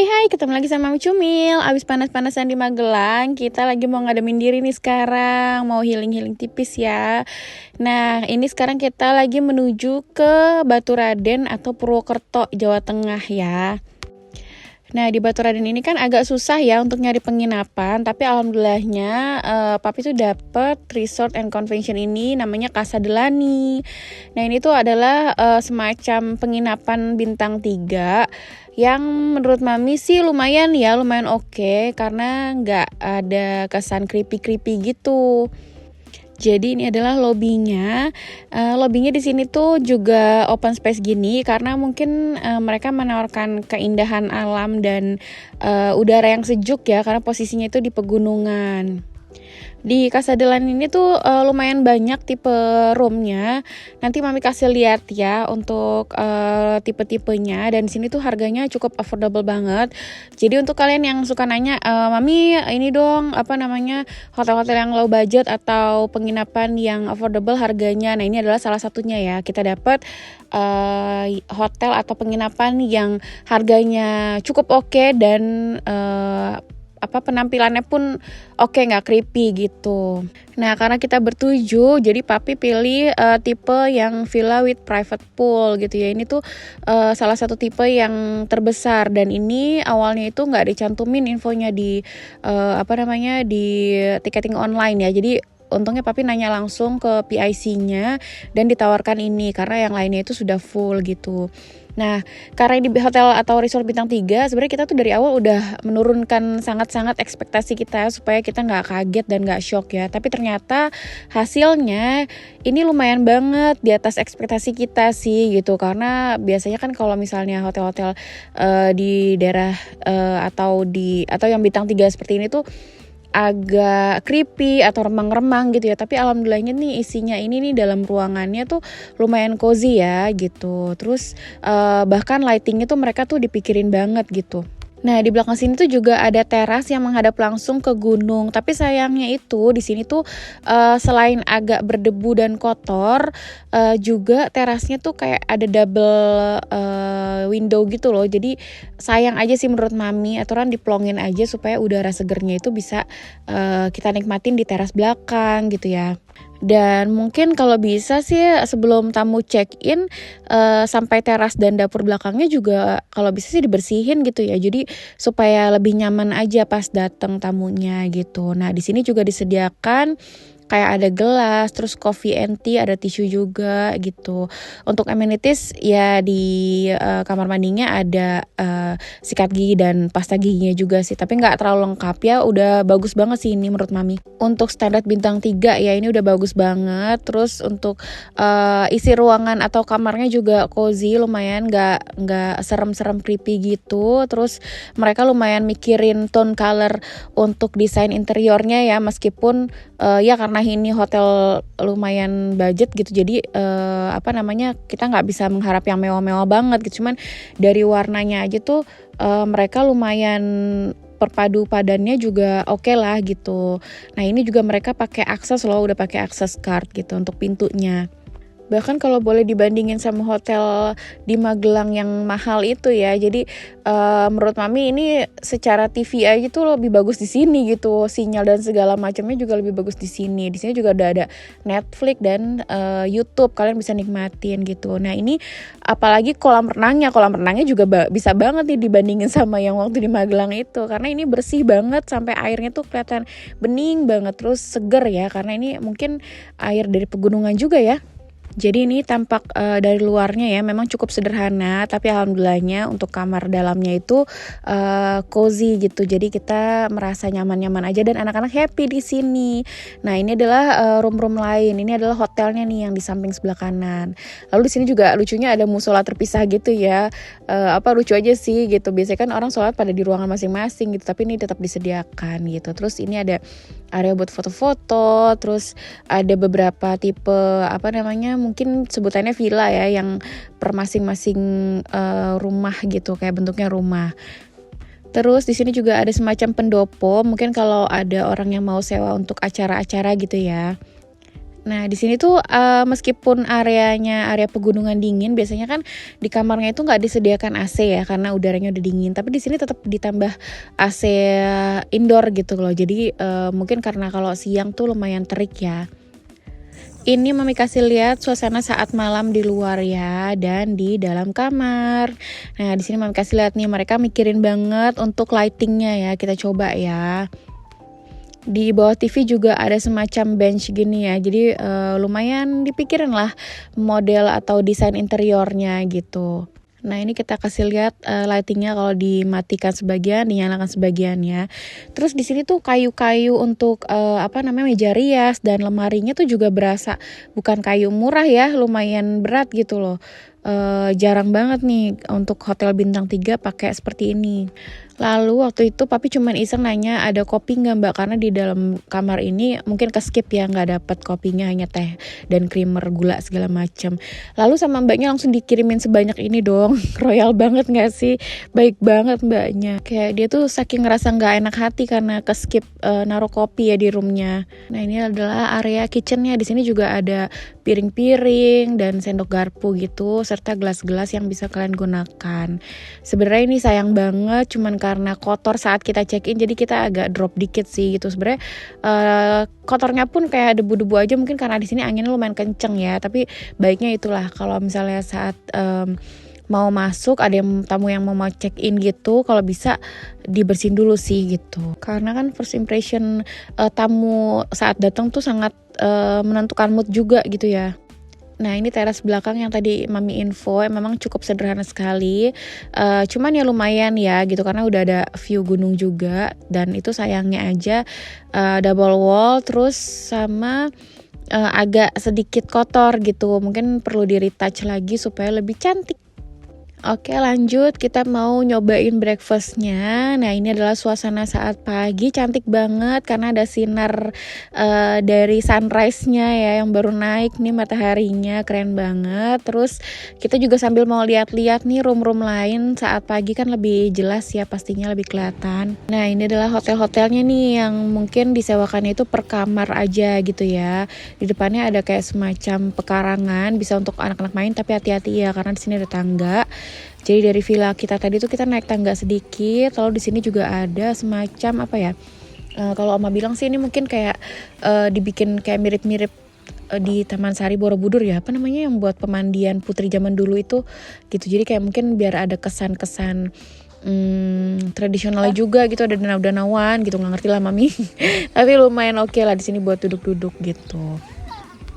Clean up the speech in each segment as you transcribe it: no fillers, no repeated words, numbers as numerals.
Hai, ketemu lagi sama Mami Cumil. Abis panas-panasan di Magelang, kita lagi mau ngademin diri nih sekarang. Mau healing-healing tipis ya. Nah, ini sekarang kita lagi menuju ke Baturaden atau Purwokerto, Jawa Tengah ya. Nah, di Baturaden ini kan agak susah ya untuk nyari penginapan, tapi alhamdulillahnya Papi tuh dapet resort and convention ini namanya Casa Delani. Nah, ini tuh adalah semacam penginapan bintang 3 yang menurut Mami sih lumayan oke, karena nggak ada kesan creepy-creepy gitu. Jadi ini adalah lobbynya. Lobbynya di sini tuh juga open space gini karena mungkin mereka menawarkan keindahan alam dan udara yang sejuk ya, karena posisinya itu di pegunungan. Di Casa Delani ini tuh lumayan banyak tipe roomnya. Nanti Mami kasih lihat ya untuk tipe-tipenya, dan di sini tuh harganya cukup affordable banget. Jadi untuk kalian yang suka nanya, Mami ini dong hotel-hotel yang low budget atau penginapan yang affordable harganya. Nah, ini adalah salah satunya ya. Kita dapat hotel atau penginapan yang harganya cukup oke dan penampilannya pun oke, nggak creepy gitu. Nah, karena kita bertujuh, jadi Papi pilih tipe yang villa with private pool gitu ya. Ini tuh salah satu tipe yang terbesar, dan ini awalnya itu nggak dicantumin infonya di di tiketing online ya. Jadi untungnya Papi nanya langsung ke PIC-nya dan ditawarkan ini karena yang lainnya itu sudah full gitu. Nah, karena di hotel atau resort bintang 3, sebenarnya kita tuh dari awal udah menurunkan sangat-sangat ekspektasi kita supaya kita nggak kaget dan nggak shock ya. Tapi ternyata hasilnya ini lumayan banget di atas ekspektasi kita sih gitu. Karena biasanya kan kalau misalnya hotel-hotel di daerah atau yang bintang 3 seperti ini tuh agak creepy atau remang-remang gitu ya, tapi alhamdulillahnya nih isinya ini nih dalam ruangannya tuh lumayan cozy ya gitu. Terus bahkan lightingnya tuh mereka tuh dipikirin banget gitu. Nah, di belakang sini tuh juga ada teras yang menghadap langsung ke gunung. Tapi sayangnya itu di sini tuh selain agak berdebu dan kotor, juga terasnya tuh kayak ada double window gitu loh. Jadi sayang aja sih menurut Mami, aturan diplongin aja supaya udara segernya itu bisa kita nikmatin di teras belakang gitu ya. Dan mungkin kalau bisa sih sebelum tamu check in sampai teras dan dapur belakangnya juga kalau bisa sih dibersihin gitu ya. Jadi supaya lebih nyaman aja pas datang tamunya gitu. Nah, di sini juga disediakan kayak ada gelas, terus coffee and tea, ada tisu juga gitu. Untuk amenities ya di kamar mandinya ada sikat gigi dan pasta giginya juga sih. Tapi nggak terlalu lengkap ya, udah bagus banget sih ini menurut Mami. Untuk standar bintang 3 ya ini udah bagus banget. Terus untuk isi ruangan atau kamarnya juga cozy, lumayan nggak serem-serem creepy gitu. Terus mereka lumayan mikirin tone color untuk desain interiornya ya, meskipun ya karena ini hotel lumayan budget gitu, jadi kita nggak bisa mengharap yang mewah-mewah banget gitu, cuman dari warnanya aja tuh mereka lumayan perpadu padannya juga oke lah gitu. Nah, ini juga mereka pakai akses loh, udah pakai akses card gitu untuk pintunya. Bahkan kalau boleh dibandingin sama hotel di Magelang yang mahal itu ya, jadi menurut Mami ini secara TV aja tuh lebih bagus di sini gitu, sinyal dan segala macamnya juga lebih bagus di sini. Di sini juga udah ada Netflix dan YouTube, kalian bisa nikmatin gitu. Nah, ini apalagi kolam renangnya juga bisa banget nih dibandingin sama yang waktu di Magelang itu, karena ini bersih banget sampai airnya tuh kelihatan bening banget, terus seger ya, karena ini mungkin air dari pegunungan juga ya. Jadi ini tampak dari luarnya ya memang cukup sederhana, tapi alhamdulillahnya untuk kamar dalamnya itu cozy gitu. Jadi kita merasa nyaman-nyaman aja dan anak-anak happy di sini. Nah, ini adalah room-room lain. Ini adalah hotelnya nih yang di samping sebelah kanan. Lalu di sini juga lucunya ada musola terpisah gitu ya. Lucu aja sih gitu. Biasanya kan orang sholat pada di ruangan masing-masing gitu, tapi ini tetap disediakan gitu. Terus ini ada area buat foto-foto, terus ada beberapa tipe mungkin sebutannya villa ya, yang per masing-masing rumah gitu, kayak bentuknya rumah. Terus di sini juga ada semacam pendopo, mungkin kalau ada orang yang mau sewa untuk acara-acara gitu ya. Nah, di sini tuh meskipun area pegunungan dingin, biasanya kan di kamarnya itu nggak disediakan AC ya karena udaranya udah dingin. Tapi di sini tetap ditambah AC indoor gitu loh. Jadi mungkin karena kalau siang tuh lumayan terik ya. Ini Mami kasih lihat suasana saat malam di luar ya dan di dalam kamar. Nah, di sini Mami kasih lihat nih mereka mikirin banget untuk lightingnya ya. Kita coba ya. Di bawah TV juga ada semacam bench gini ya. Jadi lumayan dipikirin lah model atau desain interiornya gitu. Nah, ini kita kasih lihat lightingnya kalau dimatikan sebagian, dinyalakan sebagian ya. Terus di sini tuh kayu-kayu untuk meja rias dan lemarinya tuh juga berasa bukan kayu murah ya, lumayan berat gitu loh. Jarang banget nih untuk hotel bintang 3 pakai seperti ini. Lalu waktu itu papi cuman iseng nanya ada kopi nggak mbak, karena di dalam kamar ini mungkin keskip ya nggak dapet kopinya, hanya teh dan creamer gula segala macam. Lalu sama mbaknya langsung dikirimin sebanyak ini dong. Royal banget nggak sih, baik banget mbaknya. Kayak dia tuh saking ngerasa nggak enak hati karena keskip naruh kopi ya di roomnya. Nah, ini adalah area kitchennya. Di sini juga ada piring-piring dan sendok garpu gitu serta gelas-gelas yang bisa kalian gunakan. Sebenarnya ini sayang banget cuman karena kotor saat kita check in, jadi kita agak drop dikit sih gitu. Sebenarnya kotornya pun kayak debu-debu aja, mungkin karena di sini anginnya lumayan kenceng ya. Tapi baiknya itulah kalau misalnya saat mau masuk ada tamu yang mau check in gitu, kalau bisa dibersihin dulu sih gitu. Karena kan first impression tamu saat datang tuh sangat menentukan mood juga gitu ya. Nah, ini teras belakang yang tadi Mami info, memang cukup sederhana sekali. Cuman ya lumayan ya gitu karena udah ada view gunung juga, dan itu sayangnya aja double wall terus sama agak sedikit kotor gitu. Mungkin perlu di retouch lagi supaya lebih cantik. Oke, lanjut kita mau nyobain breakfastnya. Nah, ini adalah suasana saat pagi, cantik banget karena ada sinar dari sunrise-nya ya yang baru naik nih mataharinya, keren banget. Terus kita juga sambil mau lihat-lihat nih room-room lain, saat pagi kan lebih jelas ya, pastinya lebih kelihatan. Nah, ini adalah hotel-hotelnya nih yang mungkin disewakannya itu per kamar aja gitu ya. Di depannya ada kayak semacam pekarangan, bisa untuk anak-anak main, tapi hati-hati ya karena di sini ada tangga. Jadi dari villa kita tadi tuh kita naik tangga sedikit, lalu di sini juga ada semacam kalau Oma bilang sih ini mungkin kayak dibikin kayak mirip-mirip di Taman Sari Borobudur ya, apa namanya yang buat pemandian putri zaman dulu itu gitu. Jadi kayak mungkin biar ada kesan-kesan tradisionalnya juga gitu, ada danau-danauan gitu, nggak ngerti lah Mami. Tapi lumayan oke lah di sini buat duduk-duduk gitu.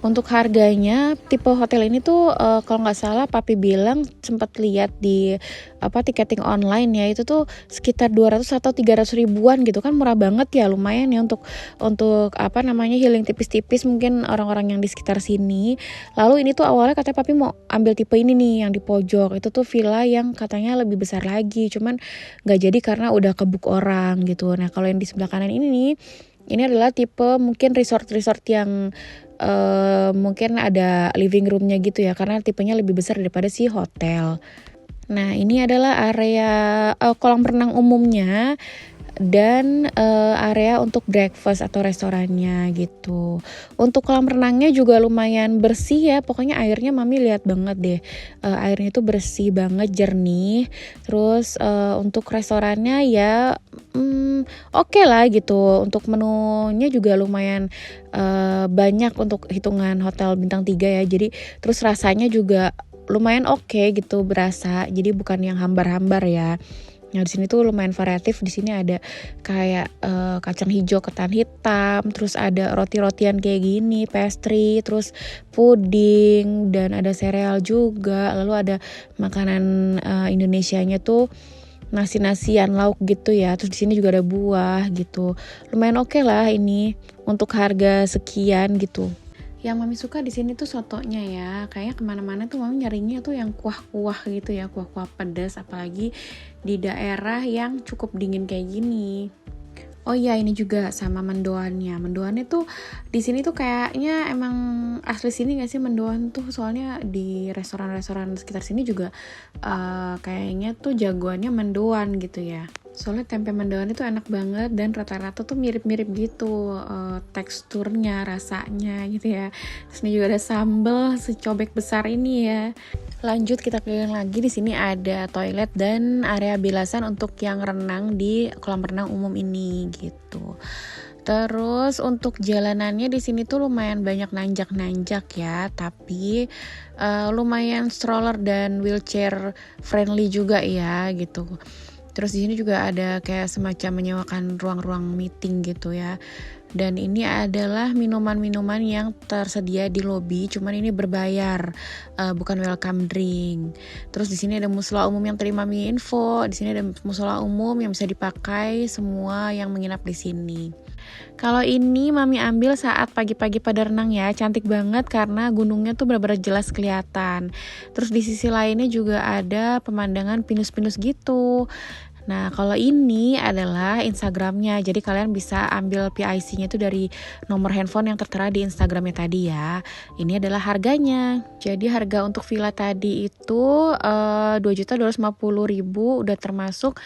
Untuk harganya tipe hotel ini tuh kalau nggak salah papi bilang sempat lihat di tiketing online ya, itu tuh sekitar 200 atau 300 ribuan gitu kan, murah banget ya, lumayan ya untuk healing tipis-tipis mungkin orang-orang yang di sekitar sini. Lalu ini tuh awalnya katanya papi mau ambil tipe ini nih yang di pojok, itu tuh villa yang katanya lebih besar lagi, cuman nggak jadi karena udah kebuk orang gitu. Nah, kalau yang di sebelah kanan ini adalah tipe mungkin resort yang mungkin ada living roomnya gitu ya, karena tipenya lebih besar daripada si hotel. Nah, ini adalah area kolam renang umumnya dan area untuk breakfast atau restorannya gitu. Untuk kolam renangnya juga lumayan bersih ya, pokoknya airnya Mami lihat banget deh, airnya tuh bersih banget, jernih. Terus untuk restorannya ya oke lah gitu. Untuk menunya juga lumayan banyak untuk hitungan hotel bintang 3 ya. Jadi terus rasanya juga lumayan oke gitu berasa. Jadi bukan yang hambar-hambar ya. Nah, di sini tuh lumayan variatif. Di sini ada kayak kacang hijau ketan hitam, terus ada roti-rotian kayak gini, pastry, terus puding, dan ada sereal juga. Lalu ada makanan Indonesianya tuh nasi-nasian lauk gitu ya. Terus di sini juga ada buah gitu. Lumayan oke lah ini untuk harga sekian gitu. Yang Mami suka di sini tuh sotonya ya. Kayaknya kemana-mana tuh Mami nyarinya tuh yang kuah-kuah gitu ya, kuah-kuah pedas, apalagi di daerah yang cukup dingin kayak gini. Oh iya, ini juga sama mendoannya. Mendoannya tuh di sini tuh kayaknya emang asli sini nggak sih mendoan tuh? Soalnya di restoran-restoran sekitar sini juga kayaknya tuh jagoannya mendoan gitu ya. Soalnya tempe mendoan itu enak banget dan rata-rata tuh mirip-mirip gitu teksturnya, rasanya gitu ya. Terus ini juga ada sambal secobek besar ini ya. Lanjut kita keliling lagi, di sini ada toilet dan area bilasan untuk yang renang di kolam renang umum ini gitu. Terus untuk jalanannya di sini tuh lumayan banyak nanjak-nanjak ya, tapi lumayan stroller dan wheelchair friendly juga ya gitu. Terus di sini juga ada kayak semacam menyewakan ruang-ruang meeting gitu ya. Dan ini adalah minuman-minuman yang tersedia di lobi, cuman ini berbayar, bukan welcome drink. Terus di sini ada musola umum yang terima mie info. Di sini ada musola umum yang bisa dipakai semua yang menginap di sini. Kalau ini mami ambil saat pagi-pagi pada renang ya, cantik banget karena gunungnya tuh benar-benar jelas kelihatan. Terus di sisi lainnya juga ada pemandangan pinus-pinus gitu. Nah kalau ini adalah Instagramnya, jadi kalian bisa ambil PIC-nya itu dari nomor handphone yang tertera di Instagramnya tadi ya. Ini adalah harganya. Jadi harga untuk villa tadi itu 2.250.000 udah termasuk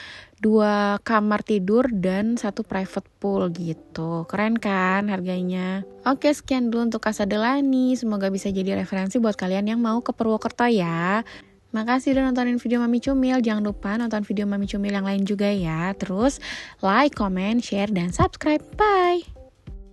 2 kamar tidur dan 1 private pool gitu. Keren kan harganya? Oke, sekian dulu untuk Casa Delani. Semoga bisa jadi referensi buat kalian yang mau ke Purwokerto ya. Makasih udah nontonin video Mami Cumil. Jangan lupa nonton video Mami Cumil yang lain juga ya. Terus like, comment, share, dan subscribe. Bye!